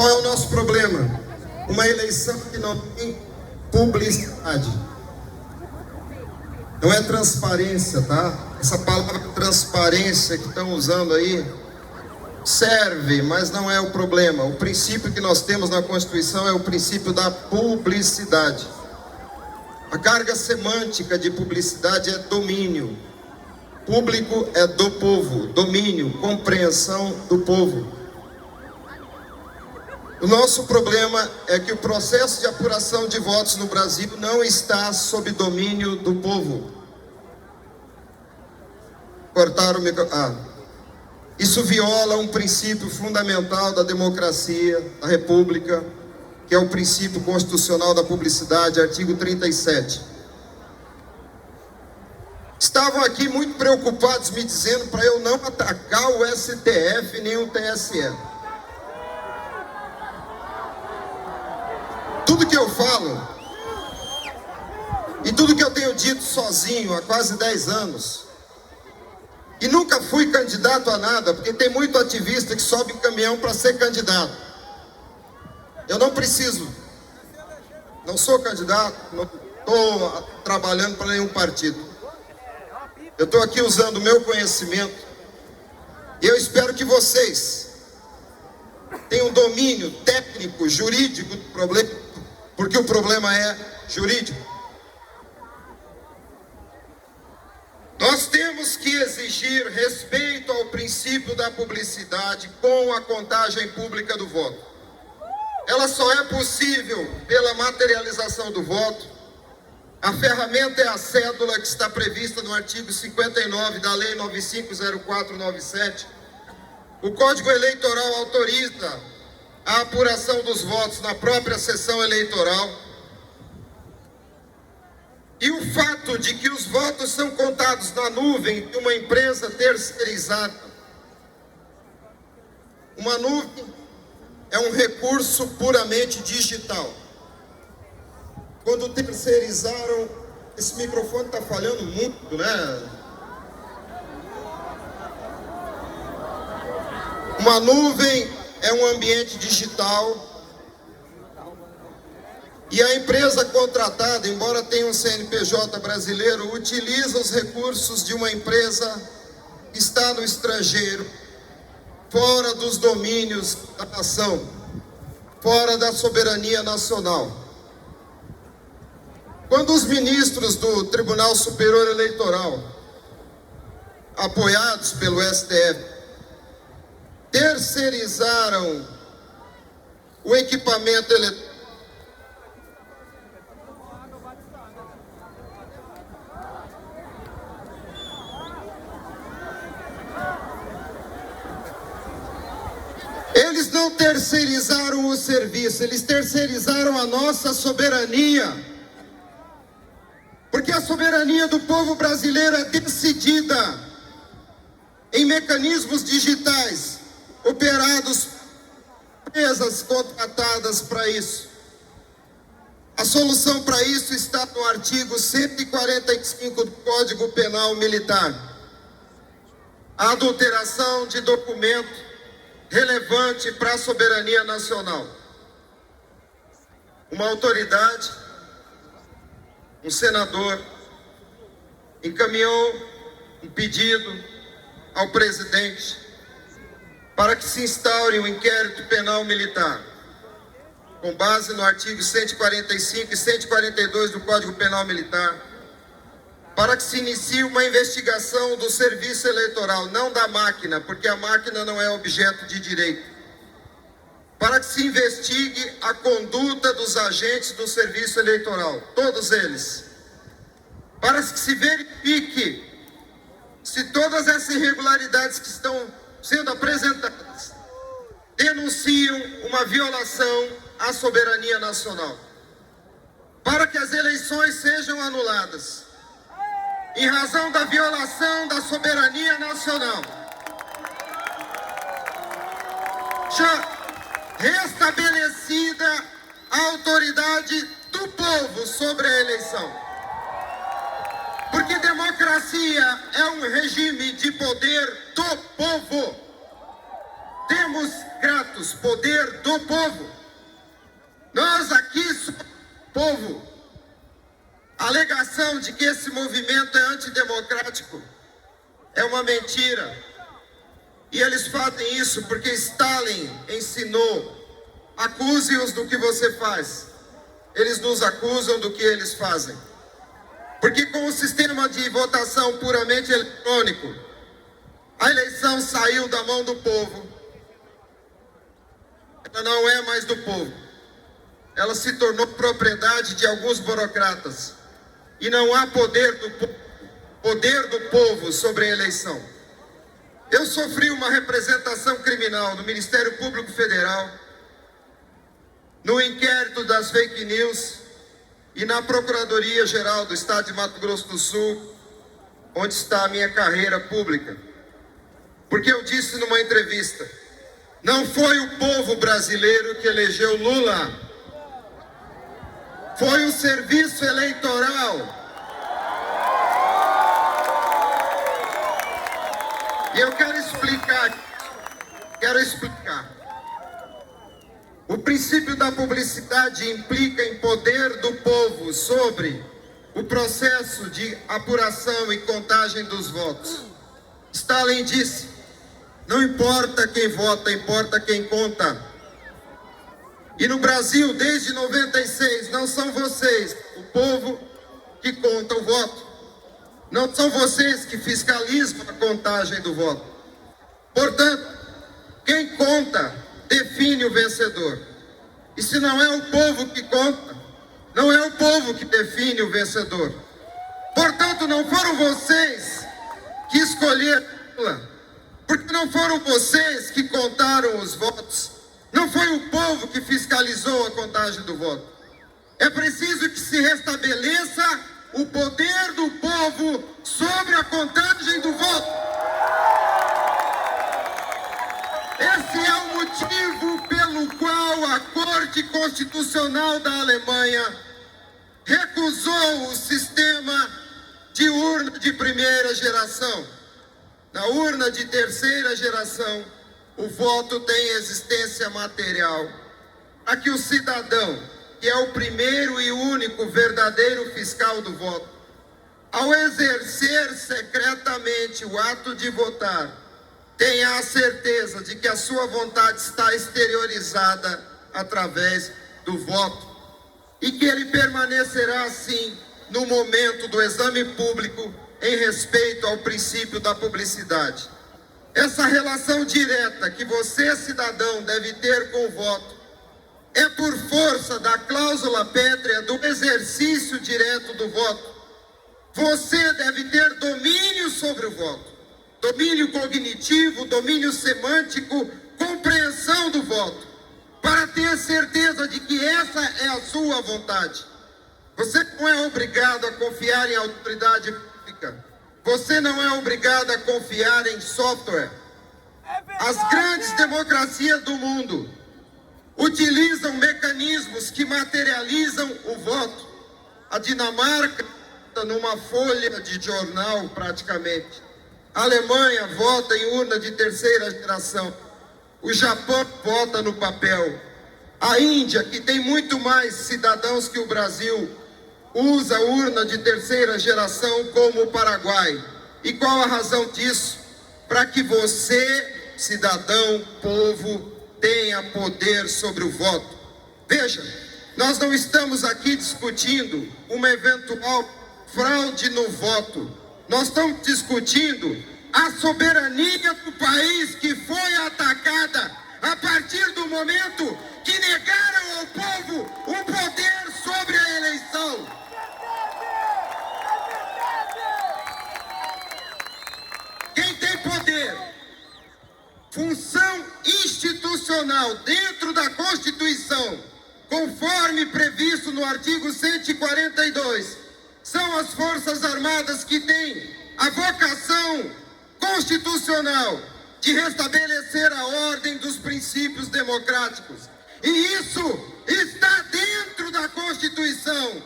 Qual é o nosso problema? Uma eleição que não tem publicidade. Não é transparência, tá? Essa palavra transparência que estão usando aí serve, mas não é o problema. O princípio que nós temos na Constituição é o princípio da publicidade. A carga semântica de publicidade é domínio. Público é do povo, domínio, compreensão do povo. O nosso problema é que o processo de apuração de votos no Brasil não está sob domínio do povo. Cortaram o microfone. Isso viola um princípio fundamental da democracia, da República, que é o princípio constitucional da publicidade, artigo 37. Estavam aqui muito preocupados me dizendo para eu não atacar o STF nem o TSE. Tudo que eu falo e tudo que eu tenho dito sozinho há quase 10 anos, e nunca fui candidato a nada, porque tem muito ativista que sobe em caminhão para ser candidato. Eu não preciso, não sou candidato, não estou trabalhando para nenhum partido. Eu estou aqui usando o meu conhecimento e eu espero que vocês tenham domínio técnico, jurídico do problema, porque o problema é jurídico. Nós temos que exigir respeito ao princípio da publicidade com a contagem pública do voto. Ela só é possível pela materialização do voto. A ferramenta é a cédula que está prevista no artigo 59 da Lei 950497. O Código Eleitoral autoriza a apuração dos votos na própria sessão eleitoral. E o fato de que os votos são contados na nuvem de uma empresa terceirizada. Uma nuvem é um recurso puramente digital. Quando terceirizaram, esse microfone está falhando muito, né? Uma nuvem é um ambiente digital. E a empresa contratada, embora tenha um CNPJ brasileiro, utiliza os recursos de uma empresa que está no estrangeiro, fora dos domínios da nação, fora da soberania nacional. Quando os ministros do Tribunal Superior Eleitoral, apoiados pelo STF, terceirizaram o equipamento eletrônico, eles não terceirizaram o serviço, eles terceirizaram a nossa soberania. Porque a soberania do povo brasileiro é decidida em mecanismos digitais, operados por empresas contratadas para isso. A solução para isso está no artigo 145 do Código Penal Militar. A adulteração de documento relevante para a soberania nacional. Uma autoridade, um senador, encaminhou um pedido ao presidente para que se instaure um inquérito penal militar, com base no artigo 145 e 142 do Código Penal Militar, para que se inicie uma investigação do serviço eleitoral, não da máquina, porque a máquina não é objeto de direito, para que se investigue a conduta dos agentes do serviço eleitoral, todos eles, para que se verifique se todas essas irregularidades que estão sendo apresentadas denunciam uma violação à soberania nacional, para que as eleições sejam anuladas em razão da violação da soberania nacional. Já restabelecida a autoridade do povo sobre a eleição. Porque democracia é um regime de poder do povo. Temos gratos, poder do povo. Nós aqui somos povo. A alegação de que esse movimento é antidemocrático é uma mentira. E eles fazem isso porque Stalin ensinou: acuse-os do que você faz. Eles nos acusam do que eles fazem. Porque com o sistema de votação puramente eletrônico, a eleição saiu da mão do povo. Ela não é mais do povo. Ela se tornou propriedade de alguns burocratas. E não há poder do povo sobre a eleição. Eu sofri uma representação criminal no Ministério Público Federal, no inquérito das fake news e na Procuradoria-Geral do Estado de Mato Grosso do Sul, onde está a minha carreira pública. Porque eu disse numa entrevista: não foi o povo brasileiro que elegeu Lula. Foi o serviço eleitoral. E eu quero explicar. O princípio da publicidade implica em poder do povo sobre o processo de apuração e contagem dos votos. Stalin disse: não importa quem vota, importa quem conta. E no Brasil, desde 96, não são vocês, o povo, que conta o voto. Não são vocês que fiscalizam a contagem do voto. Portanto, quem conta define o vencedor. E se não é o povo que conta, não é o povo que define o vencedor. Portanto, não foram vocês que escolheram Lula, porque não foram vocês que contaram os votos. Não foi o povo que fiscalizou a contagem do voto. É preciso que se restabeleça o poder do povo sobre a contagem do voto. Esse é o motivo pelo qual a Corte Constitucional da Alemanha recusou o sistema de urna de primeira geração. Na urna de terceira geração, o voto tem existência material. Para que o cidadão, que é o primeiro e único verdadeiro fiscal do voto, ao exercer secretamente o ato de votar, tenha a certeza de que a sua vontade está exteriorizada através do voto e que ele permanecerá assim no momento do exame público em respeito ao princípio da publicidade. Essa relação direta que você, cidadão, deve ter com o voto é por força da cláusula pétrea do exercício direto do voto. Você deve ter domínio sobre o voto, domínio cognitivo, domínio semântico, compreensão do voto, para ter certeza de que essa é a sua vontade. Você não é obrigado a confiar em autoridade pública. Você não é obrigado a confiar em software. As grandes democracias do mundo utilizam mecanismos que materializam o voto. A Dinamarca vota numa folha de jornal praticamente. A Alemanha vota em urna de terceira geração. O Japão vota no papel. A Índia, que tem muito mais cidadãos que o Brasil, usa urna de terceira geração, como o Paraguai. E qual a razão disso? Para que você, cidadão, povo, tenha poder sobre o voto. Veja, nós não estamos aqui discutindo uma eventual fraude no voto. Nós estamos discutindo a soberania do país que foi atacada a partir do momento que negaram ao povo o poder sobre a eleição. Quem tem poder, função institucional dentro da Constituição, conforme previsto no artigo 142, são as Forças Armadas, que têm a vocação constitucional de restabelecer a ordem dos princípios democráticos. E isso está dentro da Constituição.